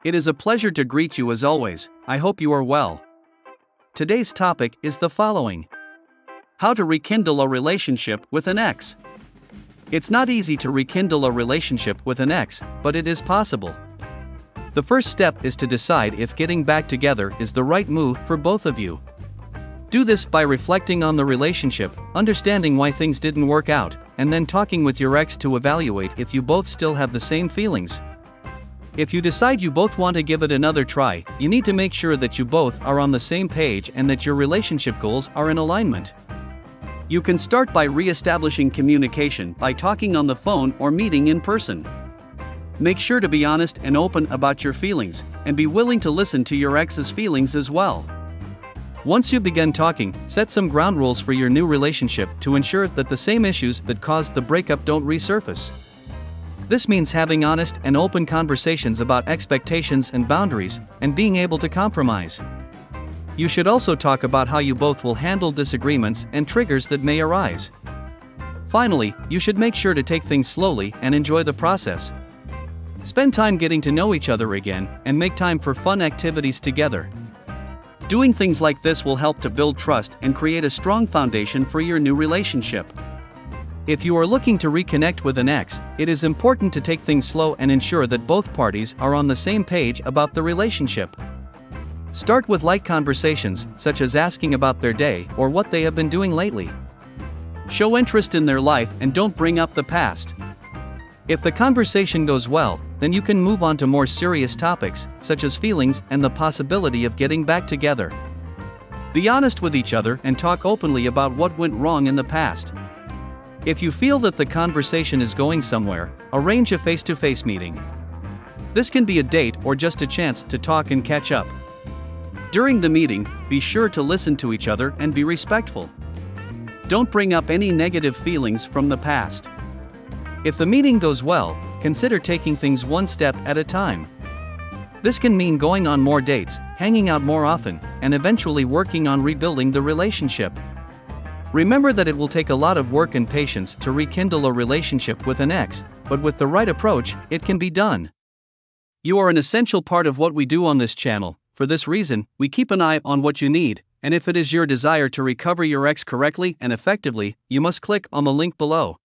It is a pleasure to greet you as always. I hope you are well. Today's topic is the following: how to rekindle a relationship with an ex. It's not easy to rekindle a relationship with an ex, but it is possible. The first step is to decide if getting back together is the right move for both of you. Do this by reflecting on the relationship, understanding why things didn't work out, and then talking with your ex to evaluate if you both still have the same feelings. If you decide you both want to give it another try, you need to make sure that you both are on the same page and that your relationship goals are in alignment. You can start by re-establishing communication by talking on the phone or meeting in person. Make sure to be honest and open about your feelings, and be willing to listen to your ex's feelings as well. Once you begin talking, set some ground rules for your new relationship to ensure that the same issues that caused the breakup don't resurface. This means having honest and open conversations about expectations and boundaries, and being able to compromise. You should also talk about how you both will handle disagreements and triggers that may arise. Finally, you should make sure to take things slowly and enjoy the process. Spend time getting to know each other again, and make time for fun activities together. Doing things like this will help to build trust and create a strong foundation for your new relationship. If you are looking to reconnect with an ex, it is important to take things slow and ensure that both parties are on the same page about the relationship. Start with light conversations, such as asking about their day or what they have been doing lately. Show interest in their life and don't bring up the past. If the conversation goes well, then you can move on to more serious topics, such as feelings and the possibility of getting back together. Be honest with each other and talk openly about what went wrong in the past. If you feel that the conversation is going somewhere, arrange a face-to-face meeting. This can be a date or just a chance to talk and catch up. During the meeting, be sure to listen to each other and be respectful. Don't bring up any negative feelings from the past. If the meeting goes well, consider taking things one step at a time. This can mean going on more dates, hanging out more often, and eventually working on rebuilding the relationship. Remember that it will take a lot of work and patience to rekindle a relationship with an ex, but with the right approach, it can be done. You are an essential part of what we do on this channel. For this reason, we keep an eye on what you need, and if it is your desire to recover your ex correctly and effectively, you must click on the link below.